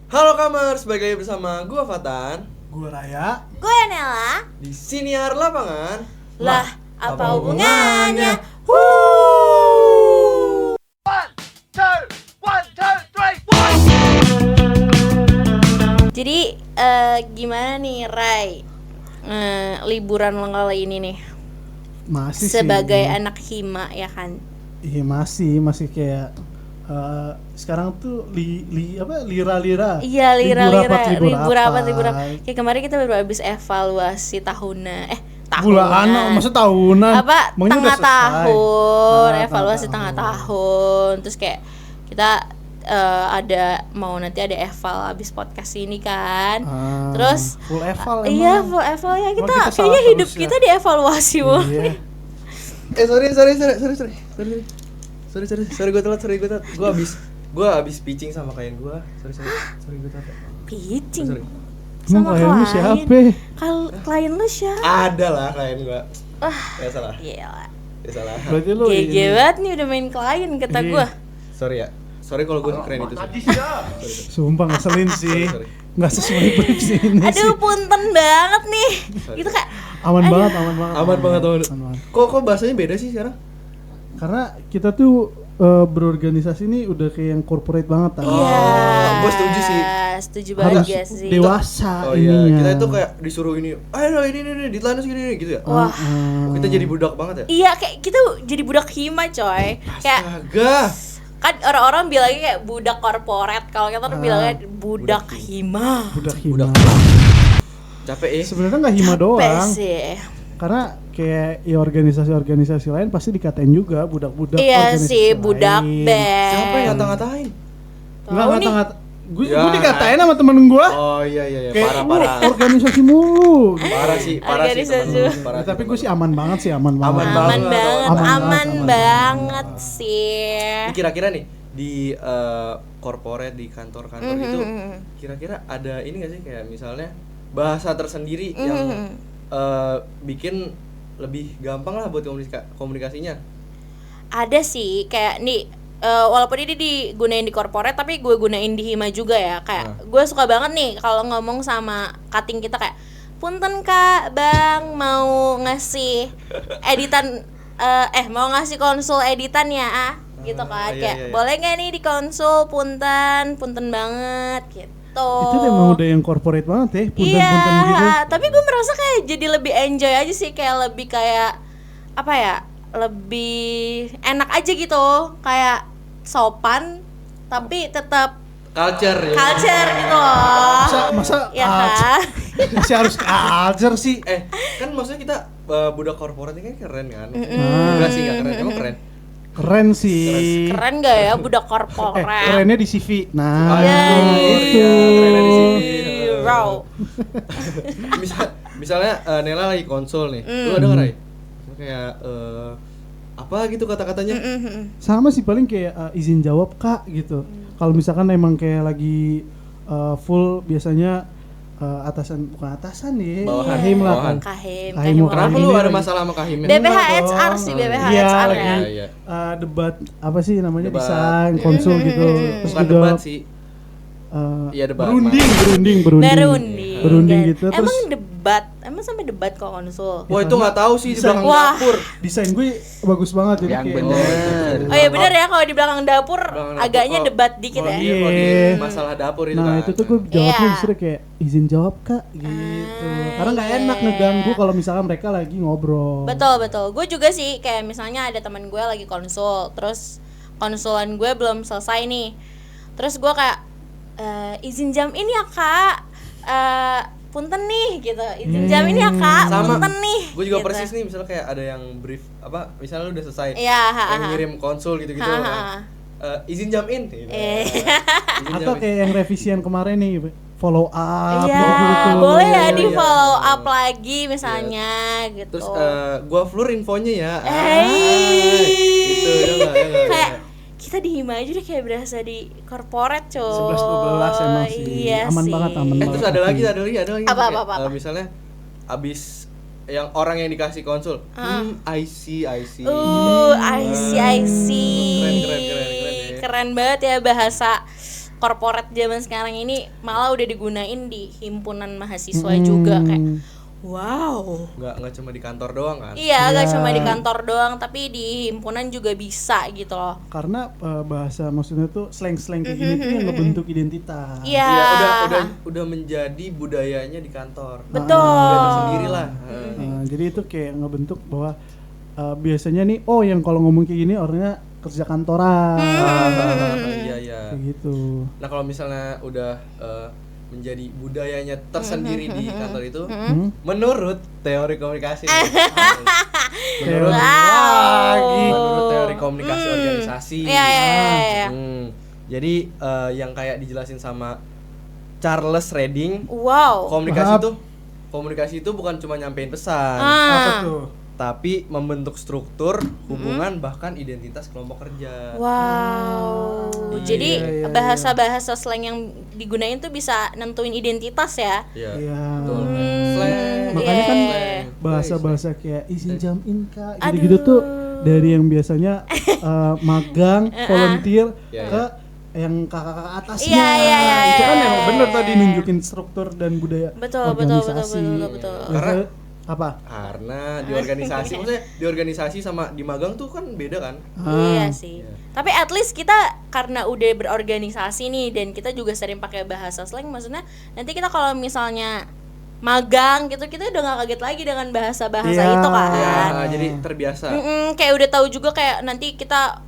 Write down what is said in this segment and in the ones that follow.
Halo Kamers, balik lagi bersama gua Fatan, Gue Raya. Gue Nela. di Siniar Lapangan. Lah, apa hubungannya? Jadi gimana nih Rai? Liburan lo kali ini nih Masih sebagai sih. anak hima ya kan? Iya masih kayak sekarang tuh lira-lira. Iya, Libur libur apa? Kayak kemarin kita baru habis evaluasi tahunan. Bulan, masa tahunan? Apa Emangnya udah tengah selesai? tahun, Ah, evaluasi tengah tengah tahun. Terus kayak kita nanti ada eval abis podcast ini kan. Terus full eval iya, emang. full eval ya, Emang kita kita salah kayaknya hidup terus ya? kita dievaluasi mulu. Iya. Sorry gue telat. Gue abis pitching sama klien gue. Sorry gue telat. Pitching. Sorry. Emang klien lu siapa? Kalau klien lu siapa? Ada lah klien gue. Ya salah. Gila. Berarti lu GG banget nih udah main klien kata Iya. gua. Sorry kalau gue keren itu. sumpah ngeselin sih. Sorry. Nggak sesuai brief sih ini sih. Aduh, punten banget nih. Gitu kayak Aman aduh. banget. Aman banget. Aman. Kok bahasanya beda sih sekarang? Karena kita tuh berorganisasi ini udah kayak yang corporate banget kan. Iya. Gua setuju sih. Setuju banget Harus ya sih. dewasa Oh iya, ininya. kita itu kayak disuruh ini. Ayo ini deadline segini gitu ya. Wah. Oh, kita jadi budak banget ya? Iya, kayak kita jadi budak hima, coy. Kayak Astaga. kan orang-orang bilangnya kayak budak korporat, kalau kita tuh bilangnya budak hima. Budak hima. Capek ya? Sebenarnya nggak hima Capek doang. sih. Karena kayak ya organisasi-organisasi lain pasti dikatain juga budak-budak Iya organisasi sih, lain. budak band. Siapa yang ngata-ngatain? Nggak Tahu nih. ngata-ngata. Gue Ya. dikatain sama temen gue. Oh iya Kayak parah. lu organisasi mulu. Parah sih Organisasi. temen lu. Parah Ya, tapi sih, gue sih aman banget sih, aman banget. Aman Aman banget, banget, aman aman banget. banget sih. Ini kira-kira nih di corporate di kantor-kantor itu kira-kira ada ini nggak sih kayak misalnya bahasa tersendiri yang bikin lebih gampang lah buat komunikasinya? Ada sih kayak nih walaupun ini digunain di corporate tapi gue gunain di hima juga ya. Kayak gue suka banget nih kalau ngomong sama cutting kita kayak punten Kak, Bang mau ngasih editan mau ngasih konsul editan ya gitu kan. Kayak iya. boleh nggak nih di konsul, punten banget gitu. Itu emang udah yang corporate banget ya, punten-punten Iya, gitu. tapi gue merasa kayak jadi lebih enjoy aja sih, kayak lebih kayak apa ya, lebih enak aja gitu, kayak sopan tapi tetap Culture ya. culture gitu loh. Masa Ya kan? masih harus culture sih. Kan maksudnya kita budak corporate ini kan keren kan? Ah. Enggak sih, enggak keren. Emang keren. Keren sih. Keren gak ya budak corporate? Kerennya di CV. Nah, Iya, itu. kerennya di sini. Wow. Misalnya Nela lagi konsul nih. Lu ada nggak, Ray? Kayak apa gitu kata-katanya? Sama sih paling kayak izin jawab Kak gitu. Kalau misalkan emang kayak lagi full biasanya bukan atasan ya, Bawahan. kahim lah Bawahan. kan. Kahim. Kenapa Kahim lu ini ada lagi- masalah sama Kahimnya? BPH Enggak HR dong. sih, BPH Iya, HR lagi ya. Iya. Debat apa sih namanya, Debat. desain konsul gitu. Terus Bukan juga debat sih. Iya, debat. berunding Berunding. gitu. Terus Emang debat, emang sampai debat kok konsul. Wah, itu nggak tahu sih di Desain. belakang Wah. dapur. desain gue bagus banget jadi Yang kayak bener. Oh iya benar ya, kalau di belakang dapur Belakang agaknya dapur, debat dikit kalau ya. di- kalau di Iya. masalah dapur itu Nah kan. itu tuh gue jawabnya Iya. justru kayak izin jawab Kak gitu. Karena nggak iya, enak iya. ngeganggu kalau misalkan mereka lagi ngobrol. Betul. Gue juga sih kayak misalnya ada teman gue lagi konsul, terus konsulan gue belum selesai nih. Terus gue kayak izin jam ini ya Kak. Punten nih gitu. Izin jam ini ya Kak. Sama. Punten nih. Gue juga gitu. persis nih, misalnya kayak ada yang brief apa, misalnya lu udah selesai. Iya, yang ngirim konsul gitu-gitu. Ha, ha, kan. ha. Izin jam in. Gitu. Izin Atau jam in. kayak yang revisian kemarin nih follow up Iya, gitu. boleh ya Iya, di iya. follow up lagi misalnya gitu. Terus gua flur infonya ya. Gitu ya nggak. Kayak kita di Hima aja udah kayak berasa di corporate coy. 11-12 emang sih. Iya Aman sih. banget, aman banget. Terus ada lagi. Apa? Kayak, misalnya abis yang orang yang dikasih konsul, I see. I see. Keren ya. Keren banget ya bahasa corporate zaman sekarang ini malah udah digunain di himpunan mahasiswa juga kayak wow. Nggak cuma di kantor doang kan? Iya, nggak Iya. cuma di kantor doang, tapi di himpunan juga bisa gitu loh. Karena bahasa maksudnya tuh slang-slang kayak gini tuh yang ngebentuk identitas. Iya. Iya, udah menjadi budayanya di kantor. Betul. Udah tersendiri lah. Jadi itu kayak ngebentuk bahwa biasanya nih, oh yang kalau ngomong kayak gini orangnya kerja kantoran. Iya. Kayak gitu. Nah kalau misalnya udah menjadi budayanya tersendiri di kantor itu, menurut teori komunikasi, menurut menurut teori komunikasi organisasi, Iya. jadi yang kayak dijelasin sama Charles Reading, Wow. komunikasi itu bukan cuma nyampein pesan, Apa tuh? tapi membentuk struktur, hubungan, bahkan identitas kelompok kerja. Wow. Jadi Iya. bahasa-bahasa slang yang digunain tuh bisa nentuin identitas ya. Iya. Iya. Betul. Slang. Makanya kan Iya. bahasa-bahasa kayak izin jam in kak gitu-gitu tuh dari yang biasanya magang, volunteer Iya, ke yang kakak-kakak atasnya. Iya, Itu kan iya, yang iya, bener iya. tadi nunjukin struktur dan budaya Betul. organisasi. Karena- apa? Karena di organisasi, maksudnya di organisasi sama di magang tuh kan beda kan? Iya sih. Tapi at least kita karena udah berorganisasi nih dan kita juga sering pakai bahasa slang, maksudnya nanti kita kalau misalnya magang gitu kita udah nggak kaget lagi dengan bahasa-bahasa Iya. itu kan. Ya, jadi terbiasa. Kayak udah tahu juga kayak nanti kita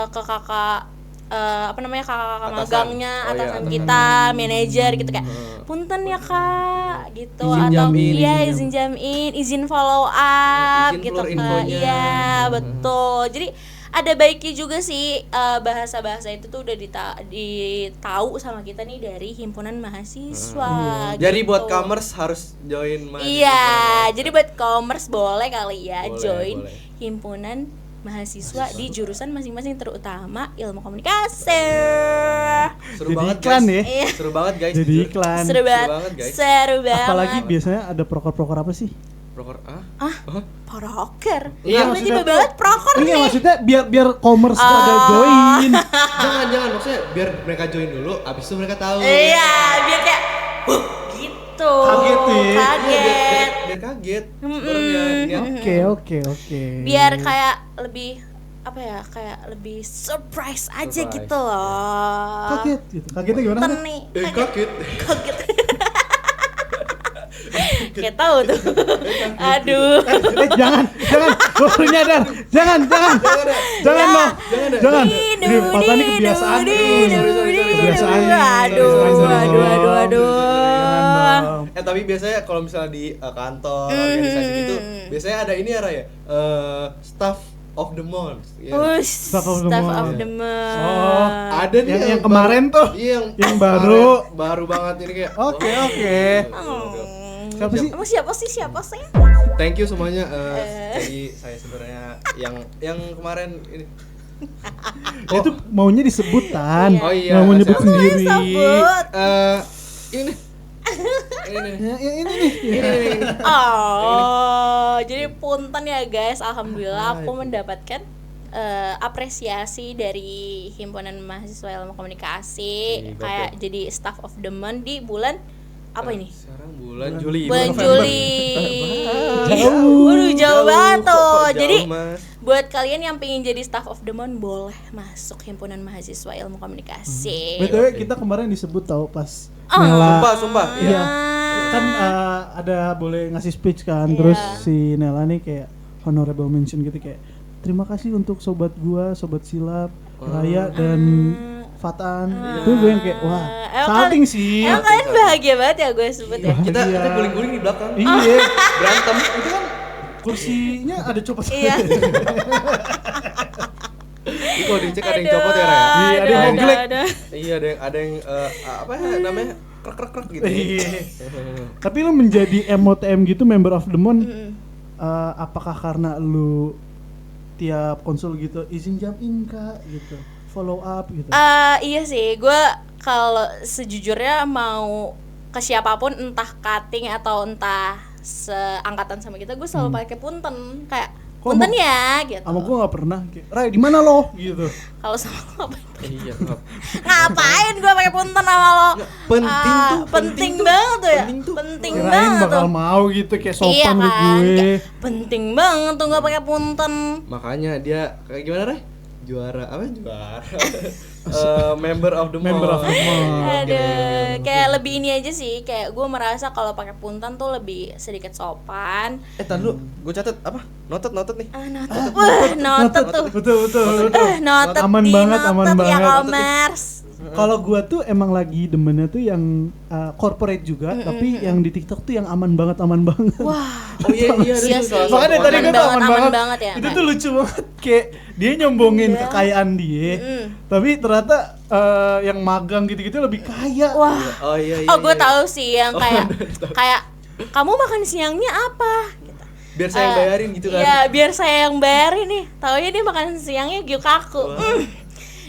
ke kakak kakak Atasan. magangnya, Oh iya, atasan atasan. kita, manajer gitu kayak punten ya kak gitu, Izin atau jamin, iya izin izin jamin, izin follow up Izin gitu keluar kak. infonya. Iya betul. Jadi ada baiknya juga sih bahasa-bahasa itu tuh udah ditahu sama kita nih dari himpunan mahasiswa. Jadi buat gitu. commerce harus join mahasiswa. Iya, jadi buat commerce boleh kali ya Boleh, join boleh. himpunan mahasiswa di jurusan masing-masing terutama ilmu komunikasi. Seru Jadi banget iklan guys. ya. Iya. Seru banget guys. Jadi jujur. iklan. Seru banget, banget, guys. seru banget. Apalagi biasanya ada proker-proker apa sih? Proker proker. Iya, Tiba-tiba banget proker Iya nih. maksudnya biar commerce pada join. jangan maksudnya biar mereka join dulu, abis itu mereka tahu. Iya, biar kayak gitu. Kaget ya. Iya, Kaget. biar kaget sebenarnya. Oke. Biar kayak lebih apa ya, kayak lebih surprise aja Surprise. gitu loh. Kaget gitu. Kagetnya gimana? Punten Nek? nih. Kaget. Kaget. Kayak tahu tuh. Aduh. Jangan, baru nyadar. Jangan loh. Jangan. Ini Papa ini kebiasaan. Kebiasaan. Aduh. Tapi biasanya kalau misalnya di kantor organisasi gitu, biasanya ada ini ya Raya, staff of the month. Ya. Staff of the Staff month. of the month. Oh, Ada nih yang kemarin tuh. Iya, yang baru. baru banget ini kayak. Oke. Siapa sih? Thank you semuanya. Jadi saya sebenarnya yang kemarin ini. Dia tuh maunya disebutan. Oh iya, Nggak mau nyebut siapa? sendiri. Sebut. Ini nih. Ini nih. Ini. Oh, jadi punten ya guys. Alhamdulillah aku mendapatkan apresiasi dari himpunan mahasiswa ilmu komunikasi Gokil. kayak jadi staff of the month di bulan apa ini? Sekarang bulan Juli. Bulan November. Juli. Jauh. Waduh, jauh banget tuh. Jauh, Jadi Mas. buat kalian yang pengen jadi staff of the month boleh masuk himpunan mahasiswa ilmu komunikasi. BTW kita kemarin disebut tahu pas Oh. Nela. Sumpah. Iya. Kan ada boleh ngasih speech kan, terus si Nela nih kayak honorable mention gitu kayak terima kasih untuk sobat gua, sobat Silap, Raya dan Fatan. Itu gue yang kayak wah, salting sih. Emang kalian bahagia banget ya gue sebut ya. Kita Iya. guling-guling di belakang. Iya, Berantem. itu kan kursinya ada copot. Iya. Ini kalau dicek ada yang copot ya Raya. Iya, ada yang ngeglek. Iya, ada yang apa ya namanya? Krek gitu. Iya. Tapi lu menjadi MOTM gitu, member of the month, apakah karena lu tiap konsul gitu izin jam in kak gitu, follow up gitu? Iya sih, gue kalau sejujurnya mau ke siapapun entah cutting atau entah seangkatan sama kita, gue selalu pakai punten. Kayak Kok punten ya gitu. Sama gue nggak pernah. Kayak, Ray di mana lo? Gitu. Kalau sama lo ngapain? Iya, Ngapain gue pakai punten sama lo? penting tuh, penting banget tuh ya. penting tuh. Penting Kirain banget bakal tuh. mau gitu kayak sopan Iya ke kan, gue. kayak penting banget tuh nggak pakai punten. Makanya dia kayak gimana, Ray? Juara apa? Juara. Member of the month. Member of the month. Aduh, kayak lebih ini aja sih, kayak gue merasa kalau pakai punten tuh lebih sedikit sopan. Tar lu, gue catat apa? Notet nih. Notet, wah notet tuh. Betul. Notet Aman di banget, notet aman ya banget. commerce. Kalau gua tuh emang lagi demennya tuh yang corporate juga, tapi yang di TikTok tuh yang aman banget. Wah, Oh iya Iya ada tuh sih. salah satu Makanya tadi konten. gue tuh Aman aman banget ya, Itu kayak- tuh lucu banget, kayak dia nyombongin Iya. kekayaan dia, tapi ternyata yang magang gitu-gitu lebih kaya. wah. Oh iya. Oh, gue iya. tahu sih yang kayak kamu makan siangnya apa? Gitu. Biar saya yang bayarin gitu kan. Iya, biar saya yang bayarin nih. Taunya dia makan siangnya gyukaku.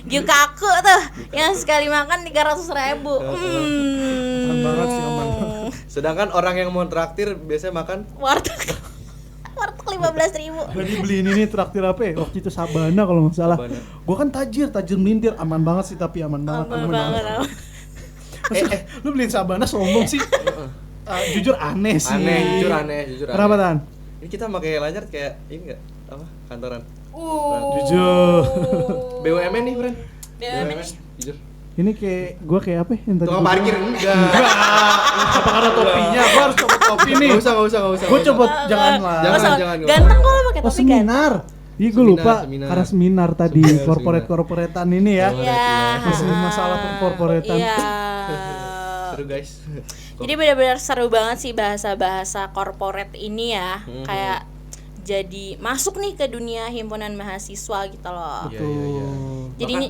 Gyukaku tuh yang sekali makan 300.000. Aman banget sih, aman banget. Sedangkan orang yang mau traktir biasanya makan Warteg 15.000. Tadi beli ini nih traktir apa ya? Waktu itu Sabana kalau nggak salah. Sabana. Gua kan tajir melintir, aman banget sih tapi aman banget. Aman banget. Maksudnya, lu beliin Sabana sombong sih. Jujur aneh sih. jujur aneh. Kenapa Tan? Ini kita pakai layar kayak ini enggak? Apa? Kantoran. Jujur. BUMN nih, Bren. BUMN. Jujur. Ini kayak gua kayak apa ya yang tadi? Tukang gua parkir bilang? enggak. Apa karena topinya? Gua harus coba topi nih. Enggak usah. Gua coba jangan lah. Jangan. Ganteng kok lo pakai Oh, topi kan? seminar. Iya gue lupa Seminar. karena seminar tadi Seminar. korporat-korporetan ini ya. Iya. Masih masalah korporetan. Iya. Seru, guys. Jadi benar-benar seru banget sih bahasa-bahasa corporate ini ya. Kayak jadi masuk nih ke dunia himpunan mahasiswa gitu loh. Iya. Jadi ini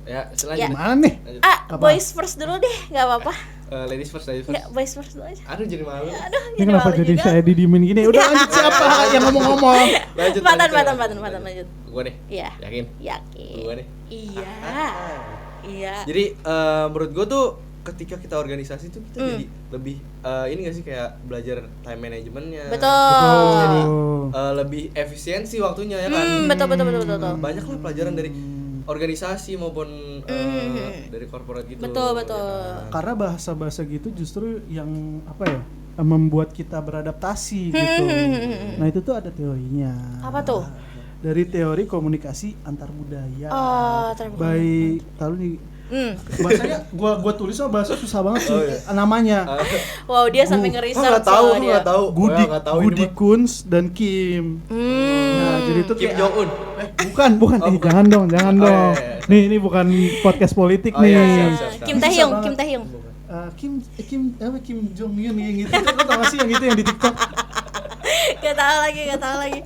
Ya, selanjutnya. Gimana nih? Lanjut. Apa? boys first dulu deh, nggak apa-apa. Ladies first. Nggak, boys first dulu aja. Aduh, jadi malu. Aduh, Ini kenapa malu jadi juga. saya didiemin gini? Udah lanjut siapa yang ngomong-ngomong? Lanjut. Patan, lanjut. Gua nih. Iya. Yakin? Yakin. Gua nih. Iya. Iya. Jadi menurut gue tuh ketika kita organisasi tuh kita jadi lebih ini gak sih kayak belajar time managementnya. Betul. Jadi lebih efisiensi waktunya ya kan. Betul. Banyak lah pelajaran dari organisasi maupun dari korporat gitu. Betul. Ya kan? Karena bahasa-bahasa gitu justru yang apa ya? Membuat kita beradaptasi gitu. Nah, itu tuh ada teorinya. Apa tuh? Dari teori komunikasi antar budaya. Oh, terima kasih. Baik, tahu nih bahasanya gua tulis sama bahasa susah banget sih namanya. Wow, dia sampai nge-research Nggak tahu, loh gue dia. nggak tahu. Gudi Nggak tahu ini Gudi mah. Kunz dan Kim. Nah, jadi itu Kim kayak Jong Un. bukan jangan dong. Oh, iya. Nih bukan podcast politik Oh, nih. iya, siap. Kim Taehyung, Kim Taehyung. Kim Jong Un yang gitu. Lo tau gak sih yang itu yang di TikTok? Gak tahu lagi.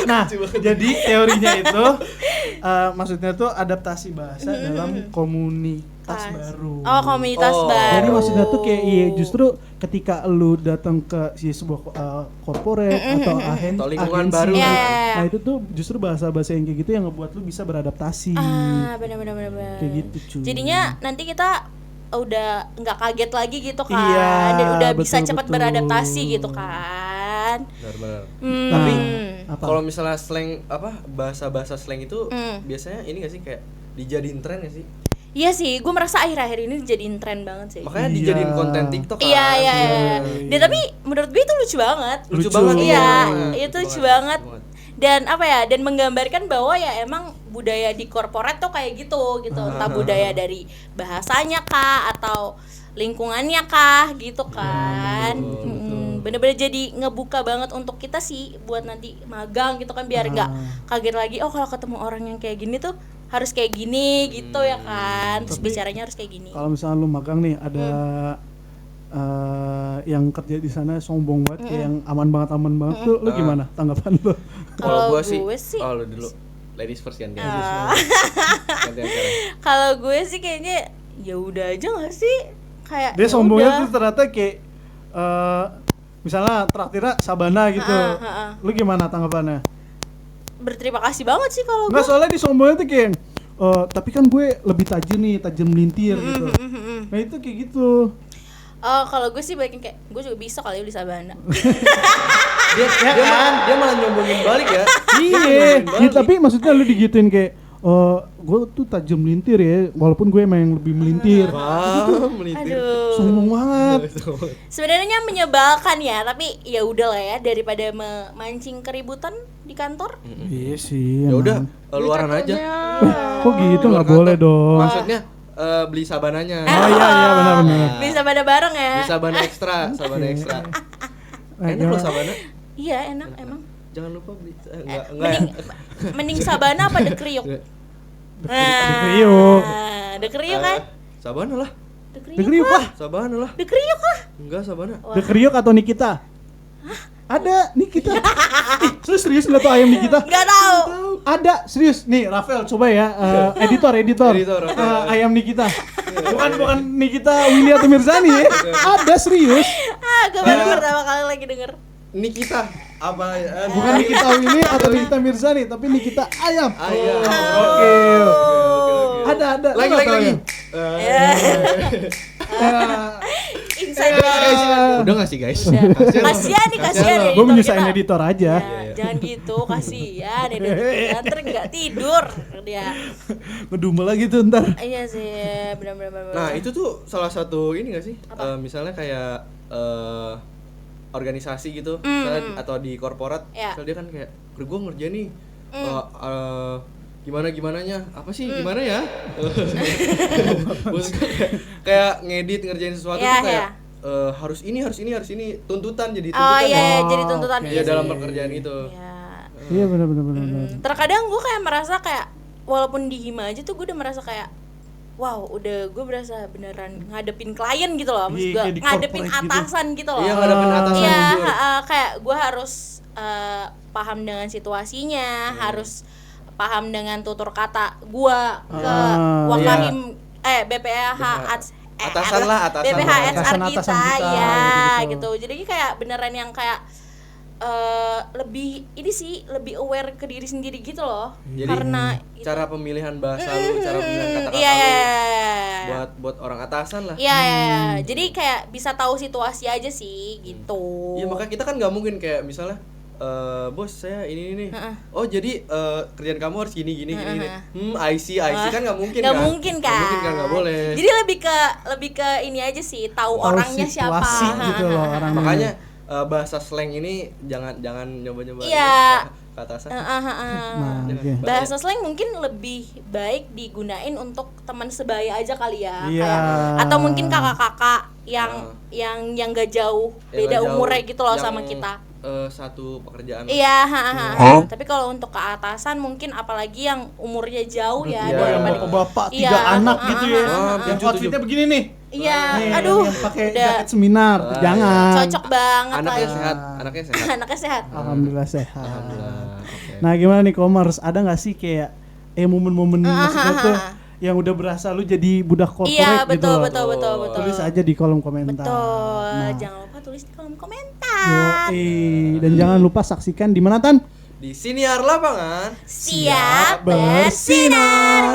Nah, jadi teorinya itu maksudnya tuh adaptasi bahasa dalam komunitas baru. Oh, komunitas Oh. baru. Jadi maksudnya tuh kayak iya, justru ketika lu datang ke sebuah corporate atau Atau lingkungan agensi, baru. Iya. nah itu tuh justru bahasa-bahasa yang kayak gitu yang ngebuat lu bisa beradaptasi. Benar. Kayak gitu cuy. Jadinya nanti kita udah nggak kaget lagi gitu kan, Iya, dan udah bisa betul, cepat betul. beradaptasi gitu kan. Benar. Tapi apa? Kalau misalnya slang apa bahasa-bahasa slang itu Hmm. biasanya ini gak sih kayak dijadiin tren gak sih? Iya sih, gue merasa akhir-akhir ini dijadiin tren banget sih. Makanya Iya. dijadiin konten TikTok kan. Iya. Dan tapi menurut gue itu lucu banget. Lucu Lucu. banget. Iya, banget. itu lucu banget. Dan apa ya? Dan menggambarkan bahwa ya emang budaya di korporat tuh kayak gitu. Entah budaya dari bahasanya kah atau lingkungannya kah gitu kan. Bener-bener jadi ngebuka banget untuk kita sih buat nanti magang gitu kan, biar nggak kaget lagi. Oh, kalau ketemu orang yang kayak gini tuh harus kayak gini gitu ya kan. Terus bicaranya harus kayak gini. Kalau misalnya lu magang nih ada yang kerja di sana sombong banget kayak yang aman banget tuh lu gimana tanggapan lu? Kalau Kalau gue sih, gue sih- oh lu dulu. Ladies first kan. Gantian sekarang. Kalau gue sih kayaknya ya udah aja nggak sih, kayak Dia ya sombongnya udah. tuh ternyata kayak misalnya traktirnya Sabana gitu. Lu gimana tanggapannya? Berterima kasih banget sih kalau gue. Enggak, soalnya di sombongnya tuh kayak tapi kan gue lebih tajam melintir gitu. Nah itu kayak gitu. Kalau gue sih baiknya kayak gue juga bisa kali ya di Sabana. dia malah nyombongin balik ya. Iya, ya, tapi maksudnya lu digituin kayak gue tuh tajam melintir ya, walaupun gue emang yang lebih melintir. Wah, melintir. Sombong banget. Sebenarnya menyebalkan ya, tapi ya udah lah ya, daripada memancing keributan di kantor. Iya sih. Ya udah, emang. luaran aja. Kok gitu Luar nggak boleh kantor. dong. Maksudnya beli sabananya. Oh iya benar-benar. Bisa pada bareng ya. Beli sabana ekstra, sabana ekstra. Nah, Enak loh sabana. Iya enak emang. Jangan lupa beli. Enggak Mending sabana apa dekriuk? Dekriuk. Dekriuk kan? Sabana lah. Dekriuk lah. Sabana lah. Dekriuk lah. Enggak sabana. Dekriuk atau Nikita? Ada Nikita. Serius nggak tuh ayam Nikita? Nggak tahu. Ada serius nih Rafael coba ya editor. Ayam Nikita. bukan Nikita Willy atau Mirzani ya. Ada serius. Gue baru pertama kali lagi denger. Nikita apa ya? Bukan Nikita Willy atau Nikita Mirzani tapi Nikita ayam. Ayam. Oke. Ada. Lagi. Inside Udah nggak sih guys? Kasian nih Gue menyusahin editor aja. Ya, jangan gitu, kasian editor ntar nggak tidur dia. Ngedumel lagi tuh ntar. Iya sih, benar-benar. Nah itu tuh salah satu ini nggak sih? Misalnya kayak organisasi gitu, misalnya, atau di korporat, misalnya dia kan kayak, gue ngerjain nih, gimana-gimananya, apa sih, gimana ya? kayak ngedit, ngerjain sesuatu tuh kayak, harus ini, tuntutan jadi tuntutan. Oh iya, jadi tuntutan. Iya dalam pekerjaan itu. Iya benar. Terkadang gue kayak merasa kayak, walaupun di Hima aja tuh gue udah merasa kayak, wow, udah gue berasa beneran ngadepin klien gitu loh, maksud gue ngadepin atasan gitu loh. Iya ngadepin atasan. Iya, kayak gue harus paham dengan situasinya, harus paham dengan tutur kata gue ke Wakarim BPH atasan lah, BPH HR kita ya gitu. Jadi kayak beneran yang kayak lebih ini sih, lebih aware ke diri sendiri gitu loh. Jadi karena cara pemilihan bahasa lu, cara pemilihan kata-kata lu buat orang atasan lah. Iya. Jadi kayak bisa tahu situasi aja sih gitu. Iya makanya kita kan nggak mungkin kayak misalnya bos saya ini nih. Oh jadi kerjaan kamu harus gini. I see kan nggak mungkin kan? Nggak mungkin kan? Nggak boleh. Jadi lebih ke ini aja sih, tahu orangnya siapa. Gitu loh orangnya. Makanya bahasa slang ini jangan nyoba-nyoba ke atasan. Bahasa slang mungkin lebih baik digunain untuk teman sebaya aja kali ya. Atau mungkin kakak-kakak yang nggak jauh, beda umurnya gitu loh sama kita. Satu pekerjaan. Iya, tapi kalau untuk ke atasan mungkin apalagi yang umurnya jauh ya, bapak-bapak 3 anak gitu ya. Yang outfitnya begini nih. Iya, aduh, yang pakai jaket seminar, jangan. Cocok banget. Anaknya sehat. Alhamdulillah sehat. Nah, gimana nih Komers? Ada nggak sih kayak momen-momen maksudnya tuh yang udah berasa lu jadi budak korporat gitu loh. Iya, betul. Tulis aja di kolom komentar. Betul. Jangan lupa tulis di kolom komentar. Dan jangan lupa saksikan di mana Tan? Di Siniar Lapangan. Siap bersinar.